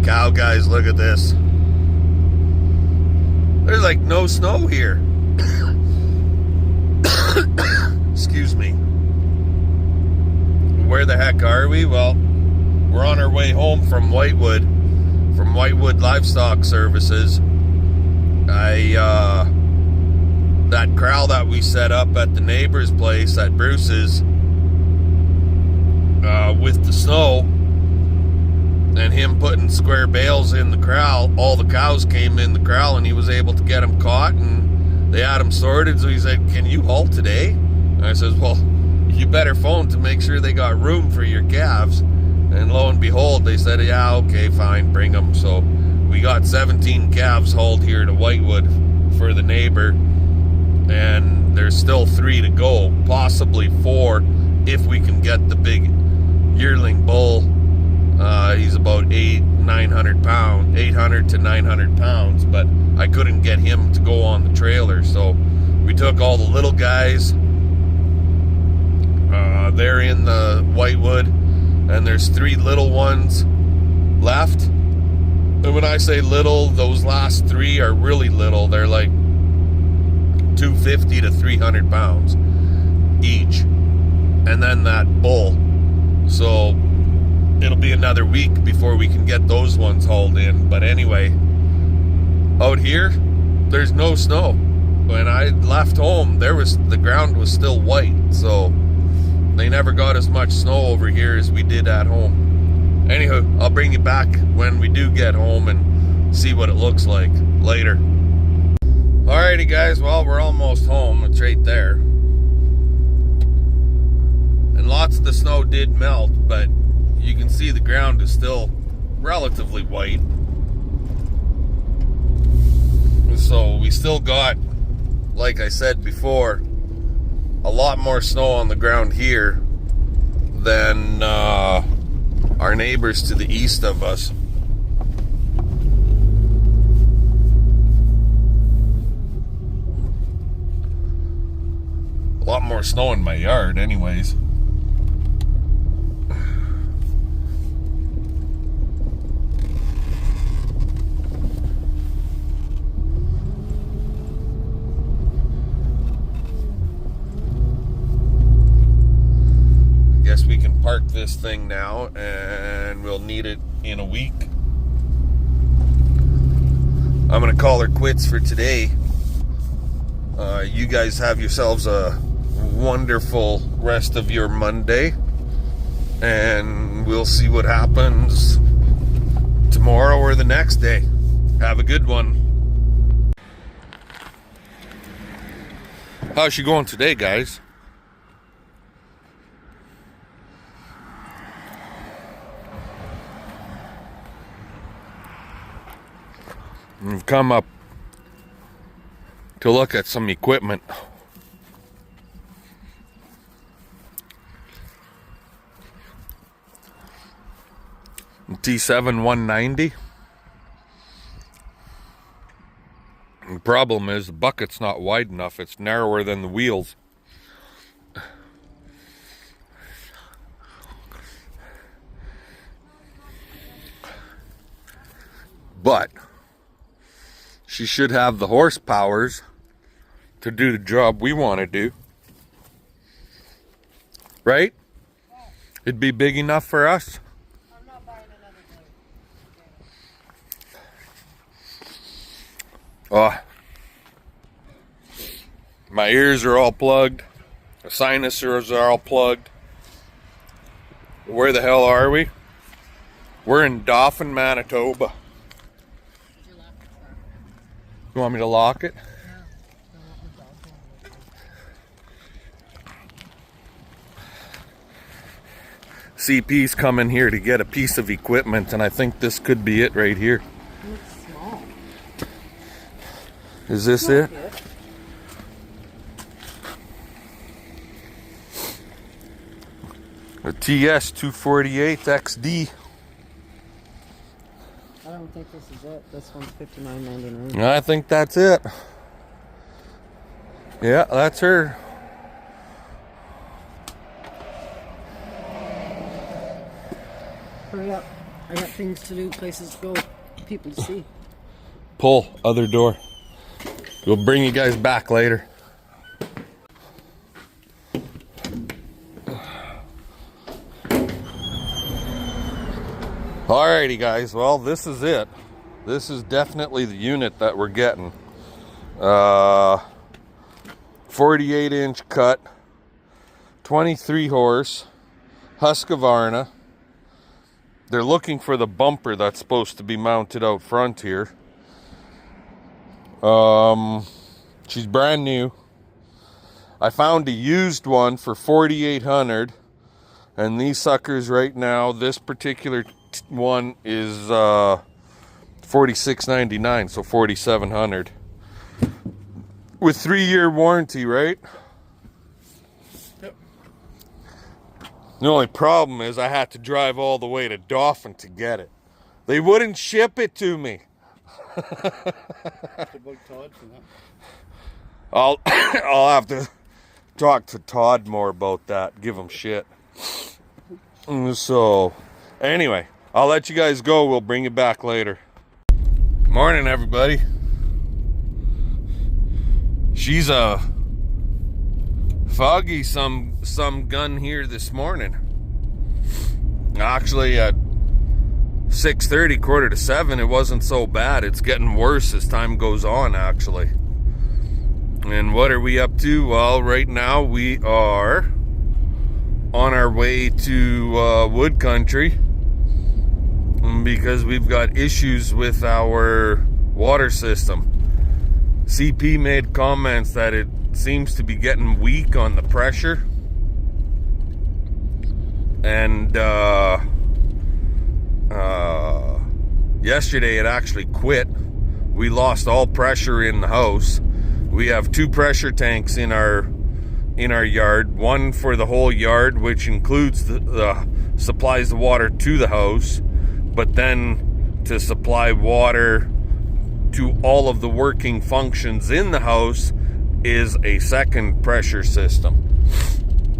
Cow guys, look at this. There's like no snow here. Excuse me. Where the heck are we? Well, we're on our way home from Whitewood Livestock Services. That corral that we set up at the neighbor's place at Bruce's, with the snow and him putting square bales in the corral, all the cows came in the corral and he was able to get them caught and they had them sorted. So he said, "Can you haul today?" And I says, "Well, you better phone to make sure they got room for your calves." And lo and behold, they said, "Yeah, okay, fine, bring them." So we got 17 calves hauled here to Whitewood for the neighbor, and there's still 3 to go, possibly 4 if we can get the big yearling bull. He's about 800 to 900 pounds, but I couldn't get him to go on the trailer, so we took all the little guys. They're in the Whitewood, and there's 3 little ones left. And when I say little, those last 3 are really little. They're like 250 to 300 pounds each, and then that bull. So it'll be another week before we can get those ones hauled in. But anyway, out here there's no snow. When I left home, the ground was still white, so they never got as much snow over here as we did at home. Anywho, I'll bring you back when we do get home and see what it looks like later. Alrighty guys, well, we're almost home. It's right there. And lots of the snow did melt, but you can see the ground is still relatively white. So we still got, like I said before, a lot more snow on the ground here than our neighbors to the east of us. A lot more snow in my yard anyways. Guess we can park this thing now, and we'll need it in a week. I'm gonna call her quits for today. You guys have yourselves a wonderful rest of your Monday, and we'll see what happens tomorrow or the next day. Have a good one. How's she going today, guys? We've come up to look at some equipment. T7 190. The problem is the bucket's not wide enough. It's narrower than the wheels. But she should have the horsepowers to do the job we want to do. Right? It'd be big enough for us. I'm not buying another blade. Oh, my ears are all plugged. The sinuses are all plugged. Where the hell are we? We're in Dauphin, Manitoba. You want me to lock it? CP's coming here to get a piece of equipment, and I think this could be it right here. It looks small. Is this it? A TS 248 XD. I don't think this is it. This one's $59.99. I think that's it. Yeah, that's her. Hurry up. I got things to do, places to go, people to see. Pull, other door. We'll bring you guys back later. Alrighty guys, well this is it. This is definitely the unit that we're getting. 48-inch cut, 23 horse, Husqvarna. They're looking for the bumper that's supposed to be mounted out front here. She's brand new. I found a used one for $4,800, and these suckers right now, this particular one is $46.99, so $4,700 with 3-year warranty, right? Yep. The only problem is I had to drive all the way to Dauphin to get it. They wouldn't ship it to me. I'll have to talk to Todd more about that. Give him shit. So, anyway, I'll let you guys go. We'll bring you back later. Morning, everybody. She's a foggy some gun here this morning. Actually, at 6:30, 6:45, it wasn't so bad. It's getting worse as time goes on, actually. And what are we up to? Well, right now we are on our way to wood country because we've got issues with our water system. CP made comments that it seems to be getting weak on the pressure, and yesterday it actually quit. We lost all pressure in the house. We have 2 pressure tanks in our yard, one for the whole yard, which includes the supplies the water to the house, but then to supply water to all of the working functions in the house is a second pressure system.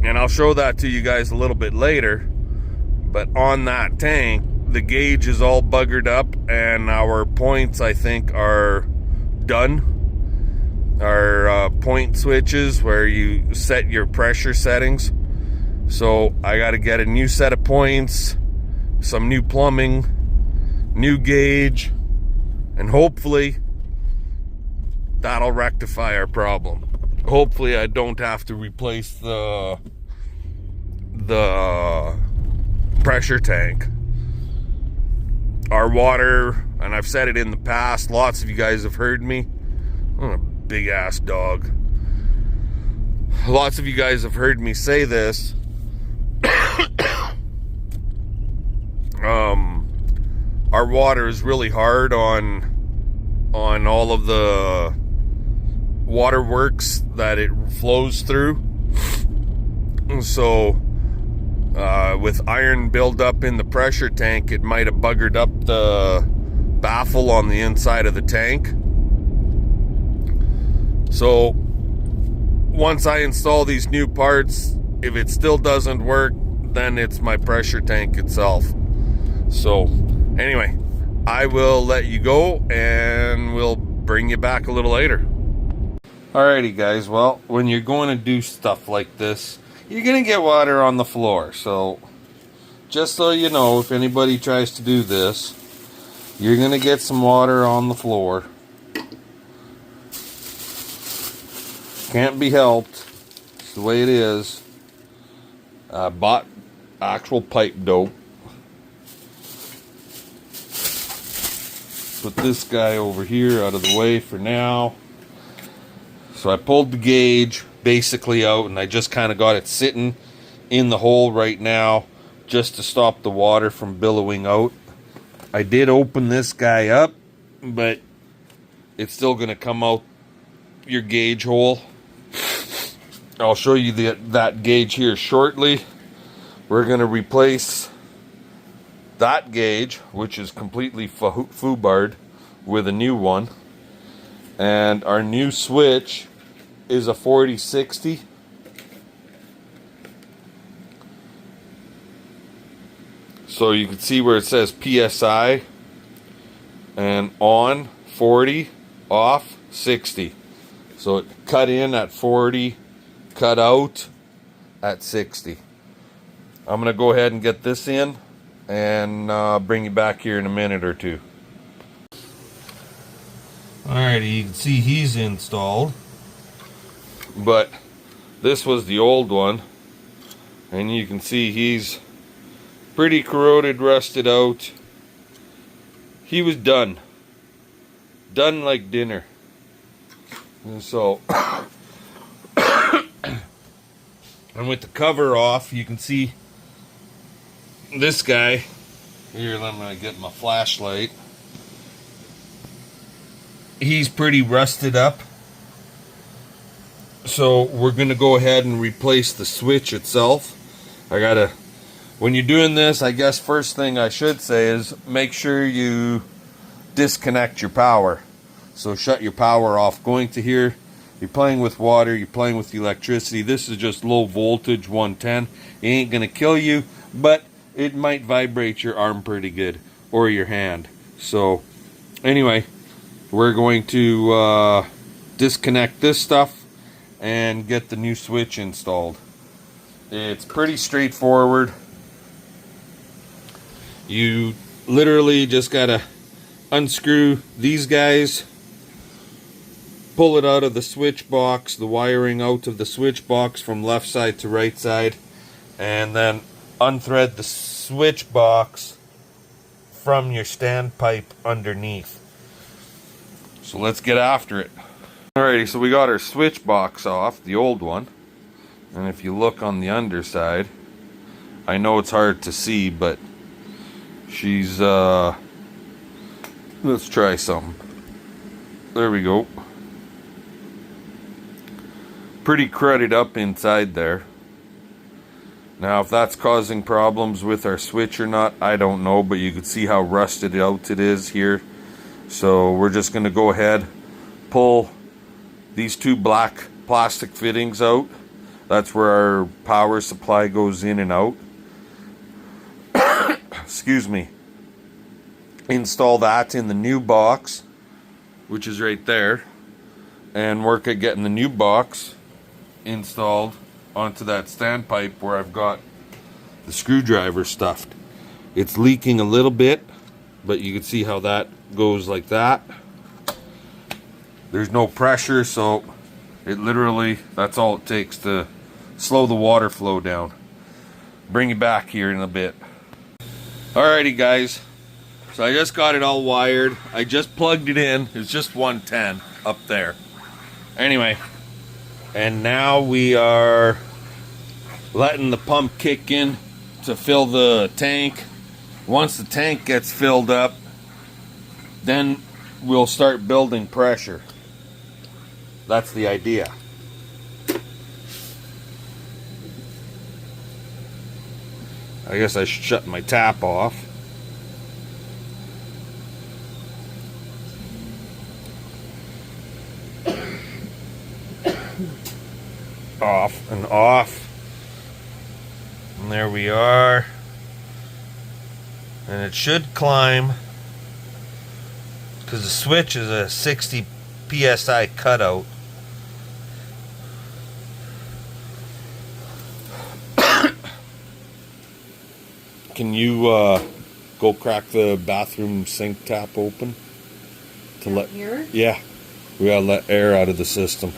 And I'll show that to you guys a little bit later. But on that tank, the gauge is all buggered up, and our points, I think, are done. Our point switches where you set your pressure settings. So I got to get a new set of points, some new plumbing, new gauge, and hopefully that'll rectify our problem. Hopefully I don't have to replace the pressure tank. Our water, and I've said it in the past, lots of you guys have heard me. I'm a big ass dog. Lots of you guys have heard me say this. Our water is really hard on all of the waterworks that it flows through. So with iron buildup in the pressure tank, it might have buggered up the baffle on the inside of the tank. So once I install these new parts, if it still doesn't work, then it's my pressure tank itself. So anyway, I will let you go and we'll bring you back a little later. Alrighty guys, well, when you're going to do stuff like this, you're going to get water on the floor. So just so you know, if anybody tries to do this, you're going to get some water on the floor. Can't be helped. It's the way it is. I bought actual pipe dope. Put this guy over here out of the way for now. So I pulled the gauge basically out, and I just kind of got it sitting in the hole right now just to stop the water from billowing out. I did open this guy up, but it's still going to come out your gauge hole. I'll show you that gauge here shortly. We're going to replace that gauge, which is completely foobarred, with a new one. And our new switch is a 4060. So you can see where it says PSI, and on 40, off 60. So it cut in at 40, cut out at 60. I'm going to go ahead and get this in and bring you back here in a minute or two. Alrighty, you can see he's installed, but this was the old one, and you can see he's pretty corroded, rusted out. He was done like dinner. And so and with the cover off, you can see this guy here. Let me get my flashlight. He's pretty rusted up, so we're gonna go ahead and replace the switch itself. When you're doing this, I guess first thing I should say is make sure you disconnect your power. So shut your power off. Going to here, you're playing with water, you're playing with electricity. This is just low voltage 110. It ain't gonna kill you, but it might vibrate your arm pretty good, or your hand. So anyway, we're going to disconnect this stuff and get the new switch installed. It's pretty straightforward. You literally just gotta unscrew these guys, pull it out of the switch box, the wiring out of the switch box from left side to right side, and then unthread the switch box from your standpipe underneath. So let's get after it. Alrighty, so we got our switch box off, the old one. And if you look on the underside, I know it's hard to see, but she's, let's try something. There we go. Pretty cruddied up inside there. Now, if that's causing problems with our switch or not, I don't know, but you can see how rusted out it is here. So we're just going to go ahead, pull these two black plastic fittings out. That's where our power supply goes in and out. Excuse me. Install that in the new box, which is right there, and work at getting the new box installed onto that standpipe where I've got the screwdriver stuffed. It's leaking a little bit, but you can see how that goes like that. There's no pressure, so it literally, that's all it takes to slow the water flow down. Bring you back here in a bit. Alrighty guys, so I just got it all wired. I just plugged it in. It's just 110 up there. Anyway, and now we are letting the pump kick in to fill the tank. Once the tank gets filled up, then we'll start building pressure. That's the idea. I guess I should shut my tap off. Off and off. And there we are. And it should climb, because the switch is a 60 PSI cutout. Can you go crack the bathroom sink tap open? To let here? Yeah. We gotta let air out of the system.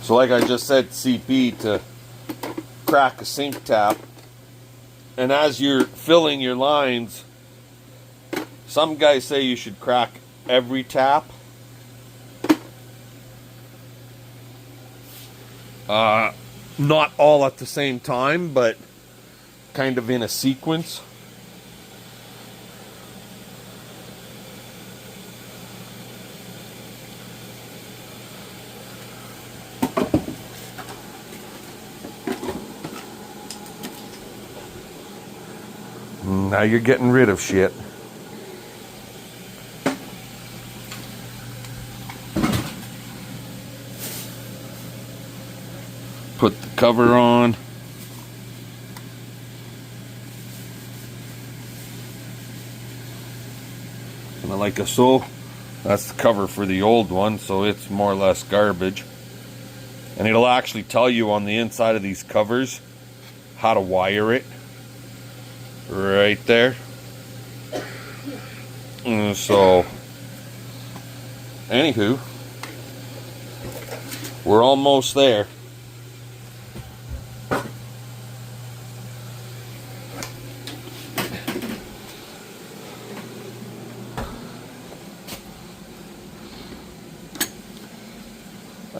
So like I just said, CP to crack a sink tap, and as you're filling your lines, some guys say you should crack every tap. Not all at the same time, but kind of in a sequence. Now you're getting rid of shit. put the cover on. And like so, that's the cover for the old one, so it's more or less garbage. And it'll actually tell you on the inside of these covers how to wire it. Right there. And so, anywho, we're almost there.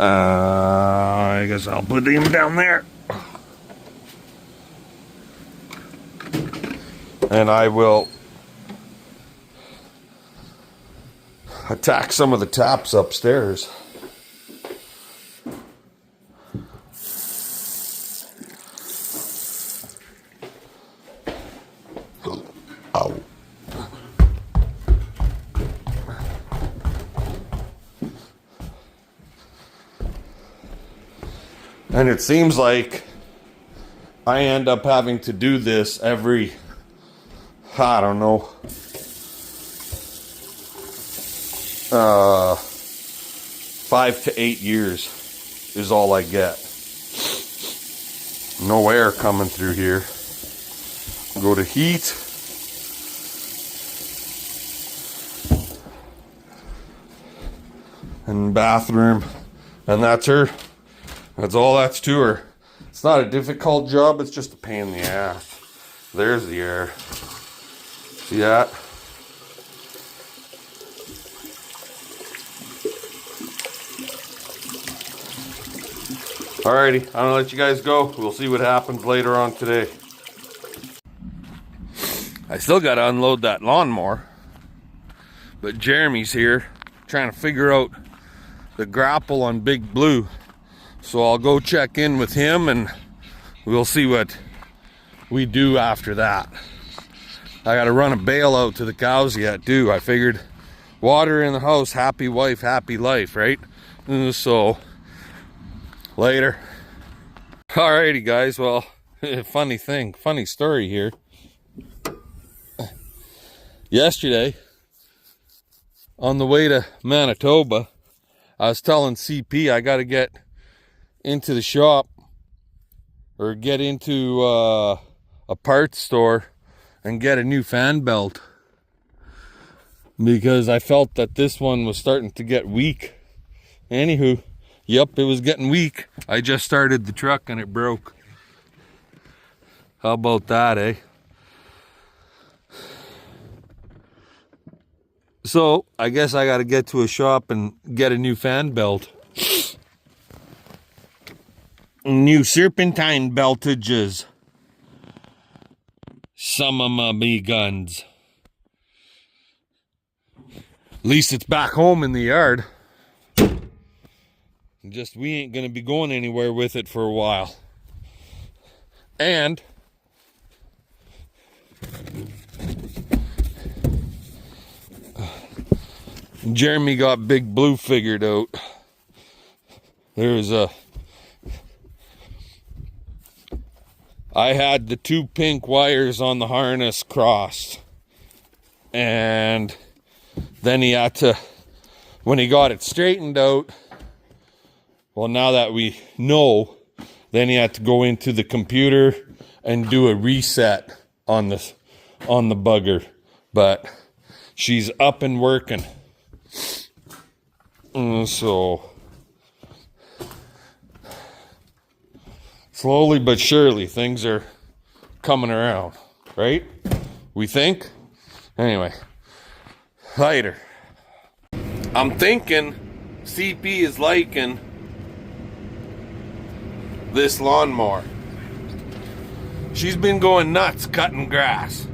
I guess I'll put him down there. And I will attack some of the taps upstairs. Ow. And it seems like I end up having to do this every, I don't know, 5 to 8 years is all I get. No air coming through here. Go to heat. And bathroom. And that's her. That's all that's to her. It's not a difficult job, it's just a pain in the ass. There's the air. See that? Alrighty, I'm gonna let you guys go. We'll see what happens later on today. I still gotta unload that lawnmower. But Jeremy's here trying to figure out the grapple on Big Blue. So I'll go check in with him and we'll see what we do after that. I gotta run a bale out to the cows yet too. I figured water in the house, happy wife, happy life, right? So later. Alrighty guys, well, funny story here. Yesterday, on the way to Manitoba, I was telling CP I gotta get into the shop or get into a parts store and get a new fan belt because I felt that this one was starting to get weak. Anywho, yep, it was getting weak. I just started the truck and it broke. How about that, eh? So I guess I gotta get to a shop and get a new fan belt. New serpentine beltages. Some of my big guns. At least it's back home in the yard. Just we ain't gonna be going anywhere with it for a while. And Jeremy got Big Blue figured out. I had the 2 pink wires on the harness crossed. And then he had to, when he got it straightened out, well, now that we know, then he had to go into the computer and do a reset on the bugger. But she's up and working. So slowly but surely things are coming around, right? We think. Anyway, later. I'm thinking CP is liking this lawnmower. She's been going nuts cutting grass.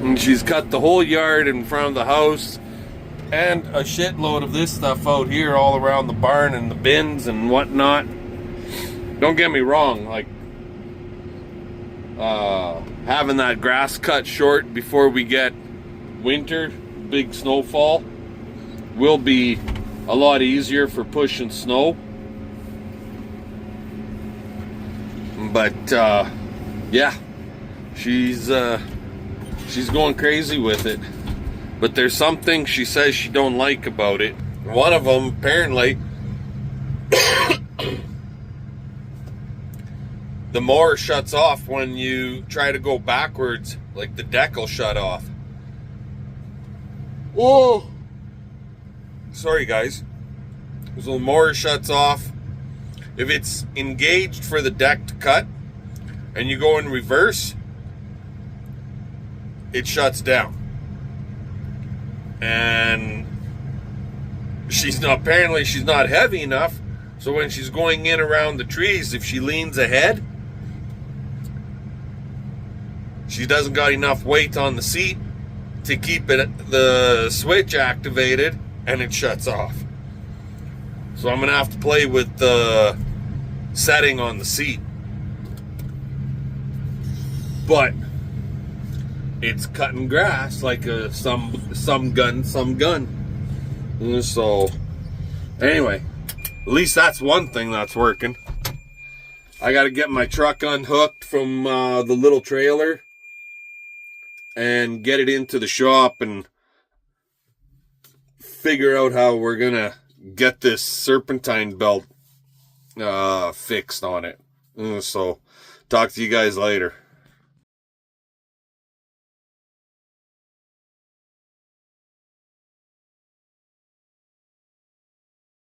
And she's cut the whole yard in front of the house and a shitload of this stuff out here all around the barn and the bins and whatnot. Don't get me wrong, like, having that grass cut short before we get winter, big snowfall, will be a lot easier for pushing snow. But yeah, she's going crazy with it. But there's some things she says she don't like about it. One of them, apparently, the mower shuts off when you try to go backwards, like the deck will shut off. Whoa! Sorry guys. So the mower shuts off. If it's engaged for the deck to cut and you go in reverse, it shuts down. And apparently she's not heavy enough, so when she's going in around the trees, if she leans ahead, she doesn't got enough weight on the seat to keep the switch activated, and it shuts off. So I'm gonna have to play with the setting on the seat. But it's cutting grass like some gun. So anyway, at least that's one thing that's working. I got to get my truck unhooked from the little trailer and get it into the shop and figure out how we're gonna get this serpentine belt fixed on it. So talk to you guys later.